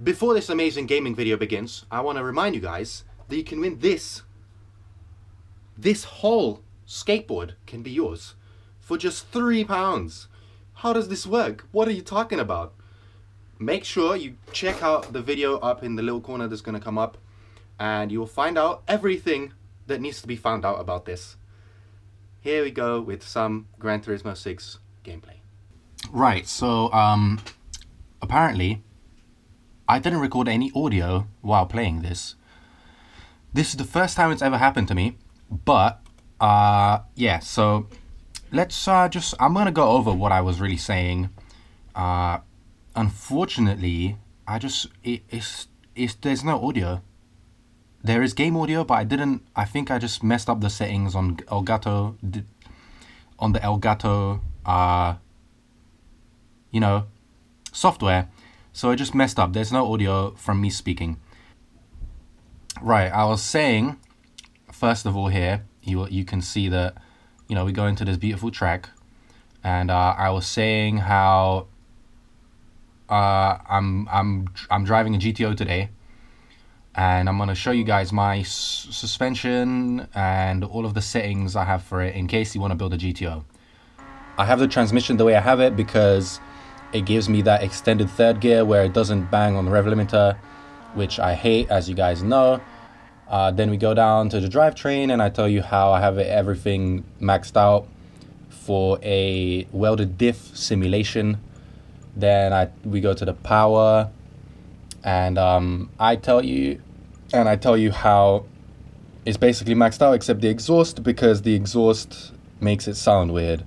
Before this amazing gaming video begins, I want to remind you guys that you can win this. This whole skateboard can be yours for just £3. How does this work? What are you talking about? Make sure you check out the video up in the little corner that's going to come up, and you'll find out everything that needs to be found out about this. Here we go with some Gran Turismo 6 gameplay. Right, so apparently I didn't record any audio while playing this. This is the first time it's ever happened to me, but yeah, so let's I'm gonna go over what I was really saying. Unfortunately, there's no audio. There is game audio, but I think I just messed up the settings on Elgato, on the Elgato, software. So I just messed up. There's no audio from me speaking. Right, I was saying, first of all here, you can see that, we go into this beautiful track, and I was saying how I'm driving a GTO today, and I'm gonna show you guys my suspension and all of the settings I have for it in case you want to build a GTO. I have the transmission the way I have it because it gives me that extended third gear where it doesn't bang on the rev limiter, which I hate, as you guys know. Then we go down to the drivetrain, and I tell you how I have everything maxed out for a welded diff simulation. Then we go to the power, and I tell you how it's basically maxed out except the exhaust, because the exhaust makes it sound weird.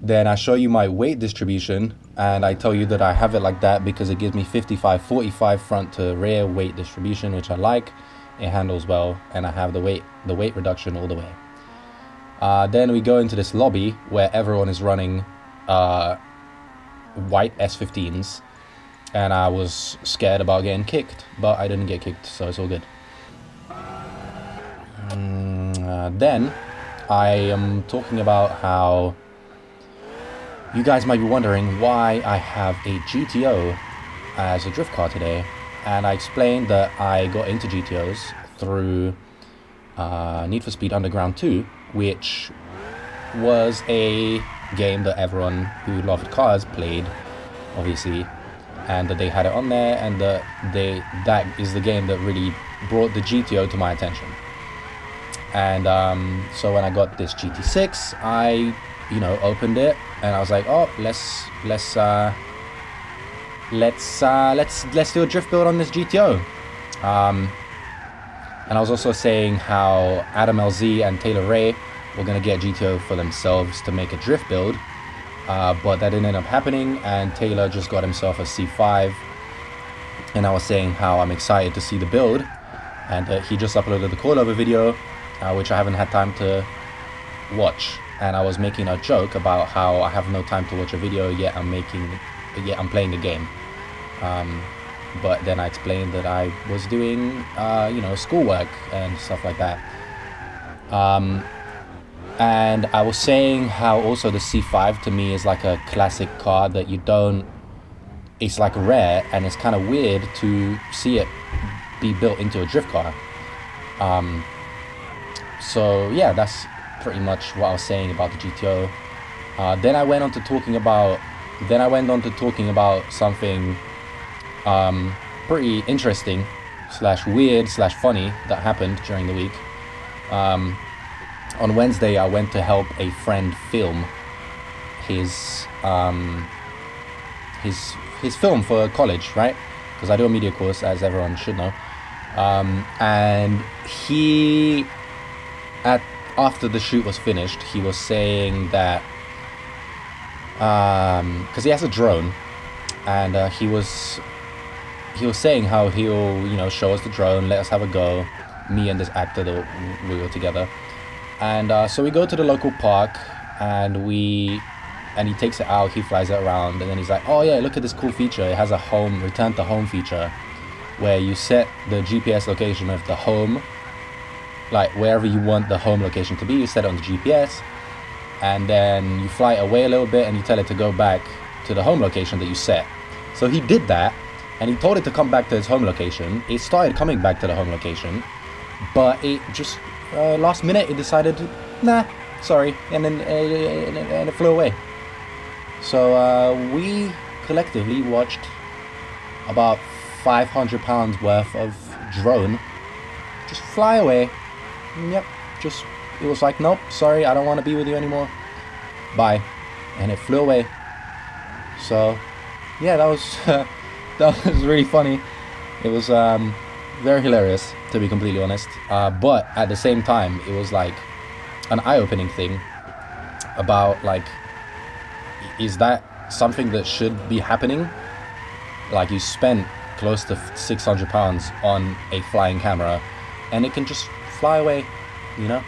Then I show you my weight distribution, and I tell you that I have it like that because it gives me 55-45 front to rear weight distribution, which I like. It handles well, and I have the weight reduction all the way. Then we go into this lobby where everyone is running white S15s, and I was scared about getting kicked, but I didn't get kicked, so it's all good. Then I am talking about how you guys might be wondering why I have a GTO as a drift car today, and I explained that I got into GTOs through Need for Speed Underground 2, which was a game that everyone who loved cars played, obviously, and that they had it on there, and that is the game that really brought the GTO to my attention. And so when I got this GT6, I opened it, and I was like, oh, let's do a drift build on this GTO. And I was also saying how Adam LZ and Taylor Ray were gonna get GTO for themselves to make a drift build, but that didn't end up happening, and Taylor just got himself a C5. And I was saying how I'm excited to see the build, and he just uploaded the call over video, which I haven't had time to watch. And I was making a joke about how I have no time to watch a video, yet I'm playing a game. But then I explained that I was doing, schoolwork and stuff like that. And I was saying how also the C5 to me is like a classic car that it's like rare, and it's kind of weird to see it be built into a drift car. So yeah, that's pretty much what I was saying about the GTO. Then I went on to talking about something pretty interesting / weird / funny that happened during the week. On Wednesday, I went to help a friend film his film for college, right? Because I do a media course, as everyone should know. And after the shoot was finished, he was saying that because he has a drone, and he was saying how he'll show us the drone, let us have a go, me and this actor that we were together. And so we go to the local park, and he takes it out, he flies it around, and then he's like, oh yeah, look at this cool feature. It has a return to home feature where you set the GPS location of the home, like wherever you want the home location to be, you set it on the GPS, and then you fly it away a little bit and you tell it to go back to the home location that you set. So he did that, and he told it to come back to its home location. It started coming back to the home location, but it just last minute it decided, nah, sorry, and then and it flew away. So we collectively watched about 500 pounds worth of drone just fly away. Yep, just it was like, nope, sorry, I don't want to be with you anymore, bye, and it flew away. So yeah, that was that was really funny. It was very hilarious, to be completely honest, but at the same time it was like an eye-opening thing about, like, is that something that should be happening? Like, you spent close to 600 pounds on a flying camera and it can just fly away, you know?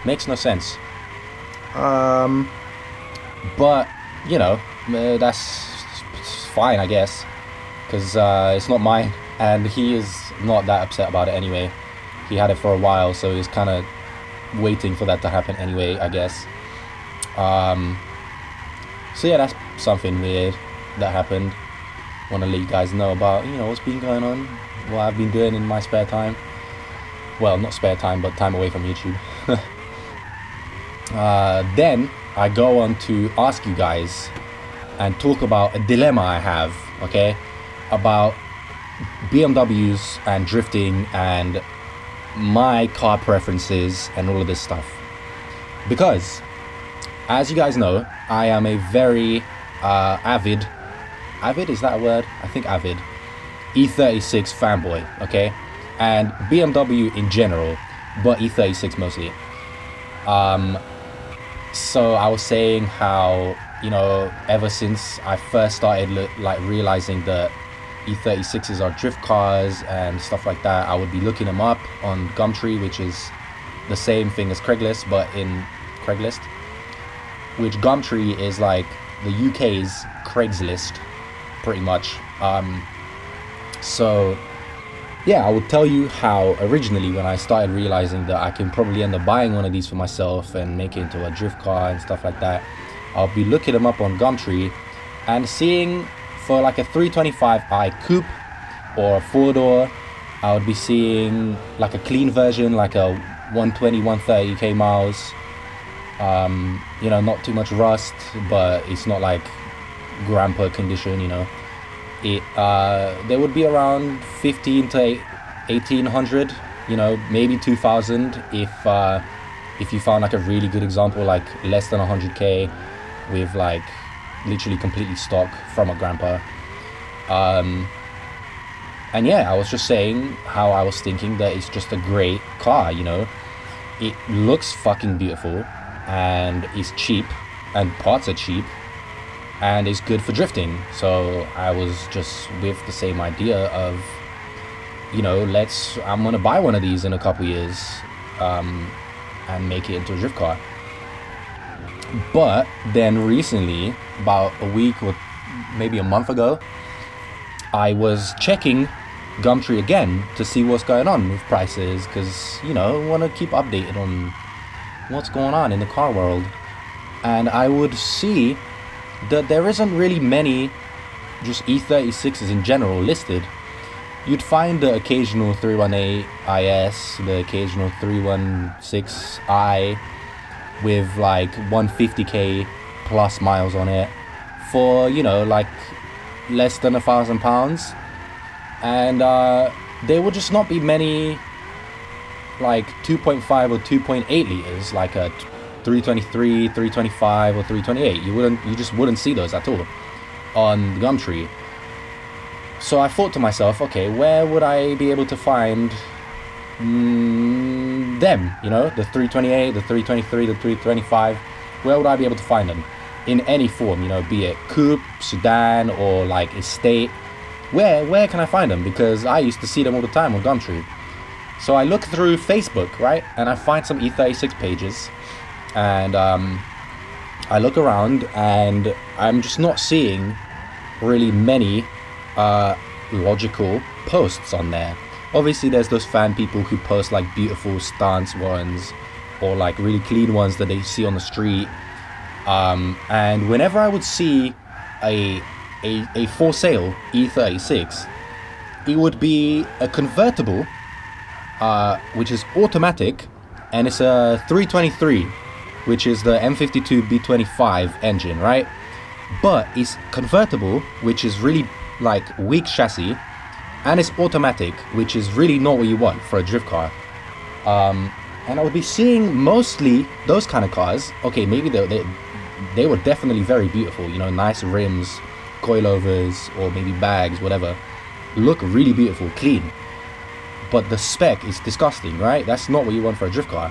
Makes no sense. But you know, that's fine, I guess, because it's not mine, and he is not that upset about it anyway. He had it for a while, so he's kind of waiting for that to happen anyway, I guess. So yeah, that's something weird that happened. Want to let you guys know about, you know, what's been going on, what I've been doing in my spare time. Well, not spare time, but time away from YouTube. Then I go on to ask you guys and talk about a dilemma I have, okay, about BMWs and drifting and my car preferences and all of this stuff. Because, as you guys know, I am a very avid, is that a word? I think avid, E36 fanboy, okay? And BMW in general, but E36 mostly. So I was saying how, you know, ever since I first started like realizing that E36s are drift cars and stuff like that, I would be looking them up on Gumtree, which is the same thing as Craigslist, but in Craigslist, which Gumtree is like the UK's Craigslist, pretty much. So yeah, I will tell you how originally, when I started realizing that I can probably end up buying one of these for myself and make it into a drift car and stuff like that, I'll be looking them up on Gumtree and seeing for like a 325i coupe or a 4-door, I would be seeing like a clean version, like a 120, 130k miles. You know, not too much rust, but it's not like grandpa condition, you know. It they would be around 15 to 1800, you know, maybe 2000 if you found like a really good example, like less than 100k with like literally completely stock from a grandpa. And yeah, I was just saying how I was thinking that it's just a great car, you know. It looks fucking beautiful and it's cheap and parts are cheap and it's good for drifting. So I was just with the same idea of, you know, I'm gonna buy one of these in a couple years and make it into a drift car. But then recently, about a week or maybe a month ago, I was checking Gumtree again to see what's going on with prices, because, you know, I want to keep updated on what's going on in the car world. And I would see that there isn't really many just E36s in general listed. You'd find the occasional 318 IS, the occasional 316i with like 150k plus miles on it for, you know, like less than £1,000. And there would just not be many like 2.5 or 2.8 liters, like a 323, 325 or 328. You just wouldn't see those at all on Gumtree. So I thought to myself, okay, where would I be able to find them, you know, the 328, the 323, the 325? Where would I be able to find them in any form, you know, be it coupe, sedan, or like estate? Where can I find them? Because I used to see them all the time on Gumtree. So I look through Facebook, right, and I find some E36 pages, and I look around and I'm just not seeing really many logical posts on there. Obviously there's those fan people who post like beautiful stance ones or like really clean ones that they see on the street, and whenever I would see a for sale E36, it would be a convertible, which is automatic, and it's a 323, which is the M52 B25 engine, right? But it's convertible, which is really like weak chassis, and it's automatic, which is really not what you want for a drift car. And I would be seeing mostly those kind of cars. Okay, maybe they were definitely very beautiful, you know, nice rims, coilovers, or maybe bags, whatever. Look really beautiful, clean. But the spec is disgusting, right? That's not what you want for a drift car.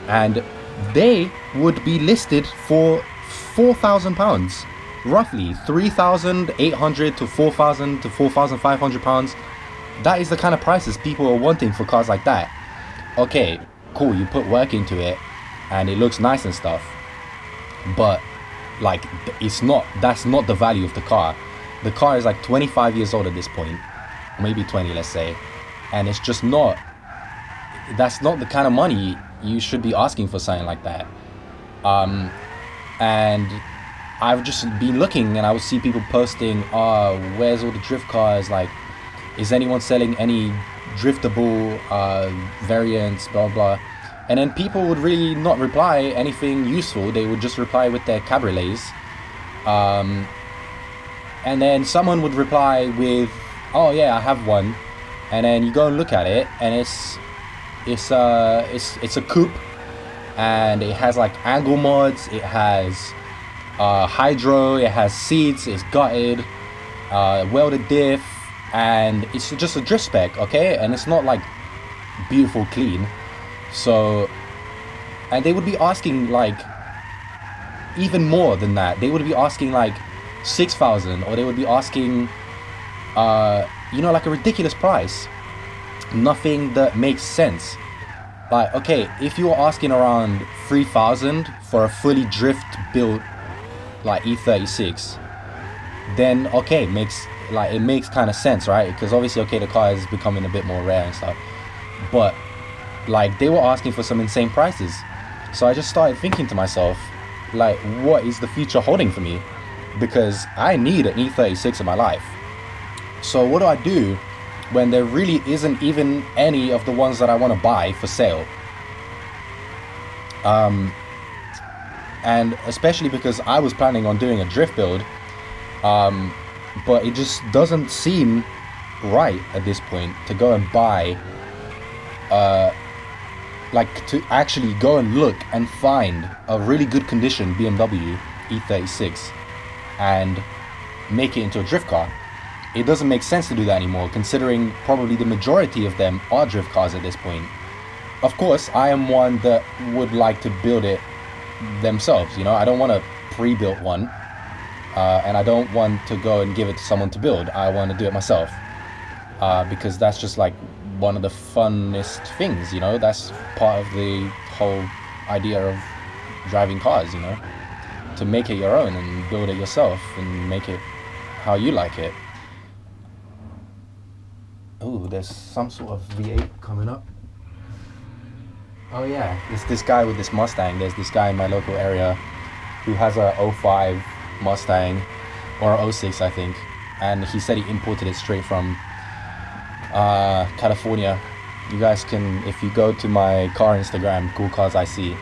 And they would be listed for £4,000, roughly 3,800 to 4,000 to 4,500 pounds. That is the kind of prices people are wanting for cars like that. Okay, cool, you put work into it and it looks nice and stuff, but like that's not the value of the car. The car is like 25 years old at this point, maybe 20, let's say, and it's just not, that's not the kind of money you should be asking for something like that. And I've just been looking and I would see people posting, where's all the drift cars, like, is anyone selling any driftable variants, blah blah. And then people would really not reply anything useful. They would just reply with their cabriolets, and then someone would reply with, oh yeah, I have one. And then you go and look at it, and it's a coupe, and it has like angle mods, it has hydro, it has seats, it's gutted, welded diff, and it's just a drift spec, okay? And it's not like beautiful clean. So, and they would be asking like even more than that. They would be asking like 6,000, or they would be asking you know, like a ridiculous price. Nothing that makes sense. Like, okay, if you were asking around 3,000 for a fully drift built like E36, then okay, it makes kind of sense, right? Because obviously, okay, the car is becoming a bit more rare and stuff, but like they were asking for some insane prices. So I just started thinking to myself, like, what is the future holding for me? Because I need an E36 in my life. So what do I do when there really isn't even any of the ones that I want to buy for sale? And especially because I was planning on doing a drift build, but it just doesn't seem right at this point to go and buy, like to actually go and look and find a really good condition BMW E36 and make it into a drift car. It doesn't make sense to do that anymore, considering probably the majority of them are drift cars at this point. Of course, I am one that would like to build it themselves, you know. I don't want a pre-built one, and I don't want to go and give it to someone to build. I want to do it myself, because that's just like one of the funnest things, you know. That's part of the whole idea of driving cars, you know, to make it your own and build it yourself and make it how you like it. Oh, there's some sort of V8 coming up. Oh yeah, it's this guy with this Mustang. There's this guy in my local area who has a 05 Mustang, or a 06 I think, and he said he imported it straight from California. You guys can, if you go to my car Instagram, Cool Cars I See,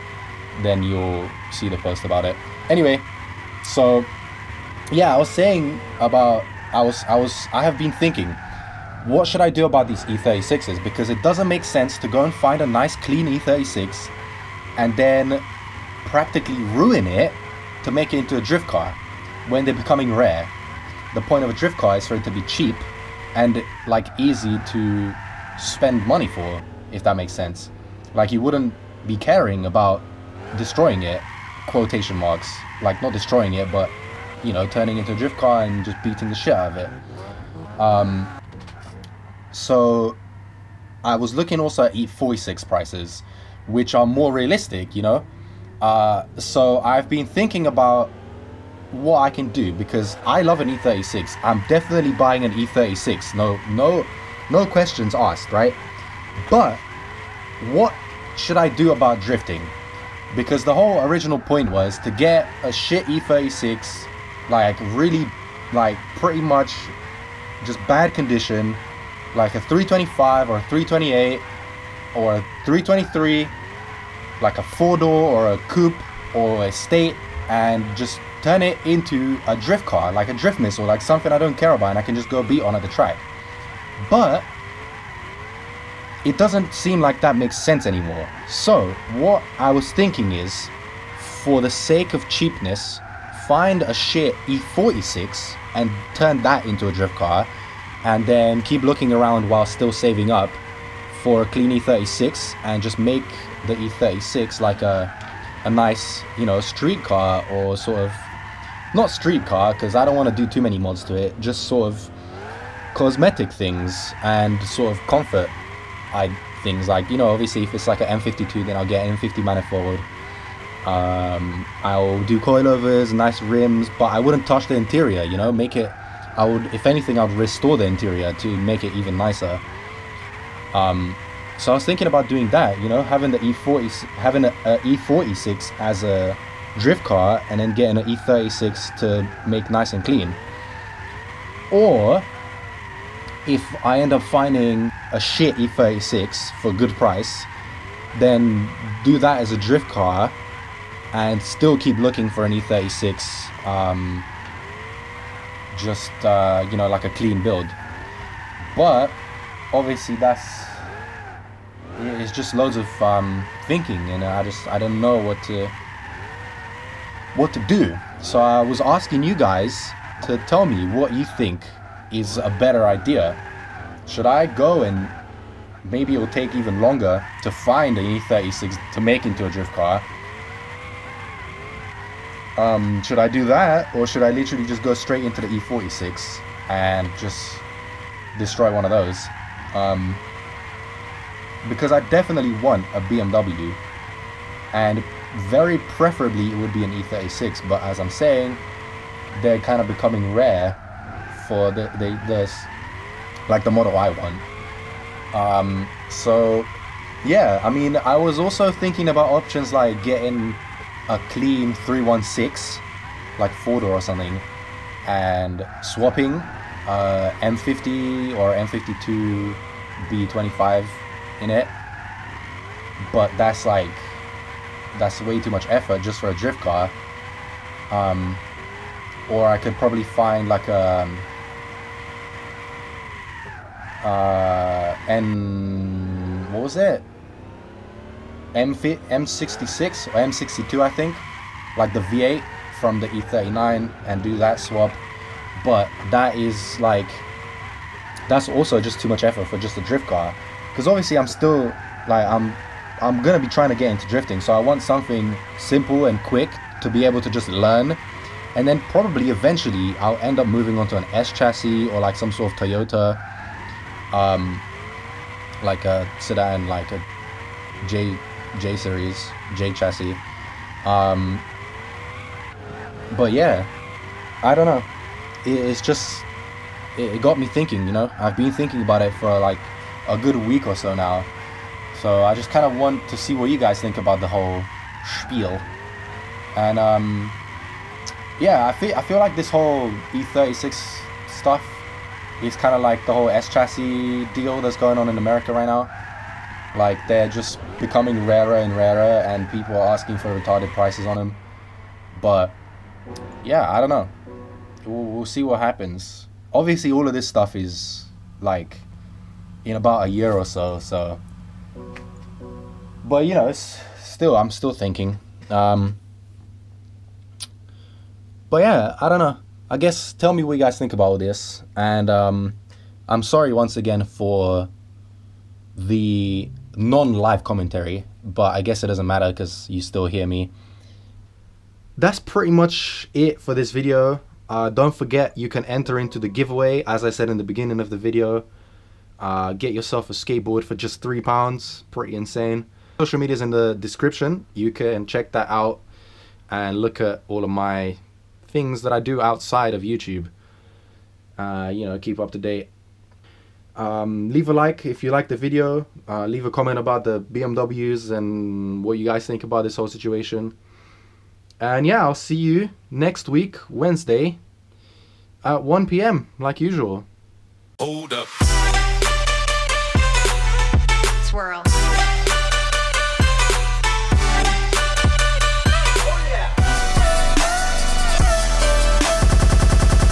then you'll see the post about it. Anyway, so yeah, I was saying about, I have been thinking, what should I do about these E36s? Because it doesn't make sense to go and find a nice clean E36 and then practically ruin it to make it into a drift car when they're becoming rare. The point of a drift car is for it to be cheap and like easy to spend money for, if that makes sense. Like you wouldn't be caring about destroying it, quotation marks, like not destroying it, but you know, turning into a drift car and just beating the shit out of it. So I was looking also at E46 prices, which are more realistic, you know. So I've been thinking about what I can do, because I love an E36. I'm definitely buying an E36. No questions asked, right? But what should I do about drifting? Because the whole original point was to get a shit E36, like really, like pretty much just bad condition, like a 325 or a 328 or a 323, like a 4-door or a coupe or a state, and just turn it into a drift car, like a drift missile, like something I don't care about and I can just go beat on at the track. But it doesn't seem like that makes sense anymore. So what I was thinking is, for the sake of cheapness, find a shit E36 and turn that into a drift car, and then keep looking around while still saving up for a clean E36, and just make the E36 like a nice, you know, street car, or sort of, not street car because I don't want to do too many mods to it, just sort of cosmetic things and sort of comfort things, like, you know, obviously if it's like an M52, then I'll get an M50 manifold. I'll do coilovers, nice rims, but I wouldn't touch the interior, you know, make it, I would, if anything, I would restore the interior to make it even nicer. So I was thinking about doing that, you know, having the having a E46 as a drift car, and then getting an E36 to make nice and clean. Or if I end up finding a shit E36 for a good price, then do that as a drift car and still keep looking for an E36, just you know, like a clean build. But obviously it's just loads of thinking, and I don't know what to do. So I was asking you guys to tell me what you think is a better idea. Should I go, and maybe it will take even longer to find an E36 to make into a drift car? Should I do that, or should I literally just go straight into the E46 and just destroy one of those? Because I definitely want a BMW, and very preferably it would be an E36, but as I'm saying, they're kind of becoming rare for the like the model I want. So yeah, I mean, I was also thinking about options like getting a clean 316, like 4-door or something, and swapping M50 or M52 B25 in it, but that's way too much effort just for a drift car. Or I could probably find like a what was it? M66 or M62, I think, like the V8 from the E39, and do that swap. But that is like, that's also just too much effort for just a drift car, because obviously I'm still like, I'm gonna be trying to get into drifting, so I want something simple and quick to be able to just learn, and then probably eventually I'll end up moving onto an S chassis or like some sort of Toyota, like a sedan, like a J series, J chassis. But yeah, I don't know. It's just, it got me thinking, you know. I've been thinking about it for like a good week or so now. So I just kind of want to see what you guys think about the whole spiel. And yeah, I feel like this whole E36 stuff is kind of like the whole S chassis deal that's going on in America right now. Like, they're just becoming rarer and rarer, and people are asking for retarded prices on them. But yeah, I don't know. We'll see what happens. Obviously, all of this stuff is like in about a year or so. So, but you know, I'm still thinking. But yeah, I don't know. I guess tell me what you guys think about all this. And I'm sorry once again for the non-live commentary, but I guess it doesn't matter because you still hear me. That's pretty much it for this video. Don't forget, you can enter into the giveaway, as I said in the beginning of the video. Get yourself a skateboard for just £3. Pretty insane. Social media is in the description. You can check that out and look at all of my things that I do outside of YouTube. You know, keep up to date. Leave a like if you like the video. Leave a comment about the BMWs and what you guys think about this whole situation. And yeah, I'll see you next week, Wednesday, at 1 PM, like usual. Hold up.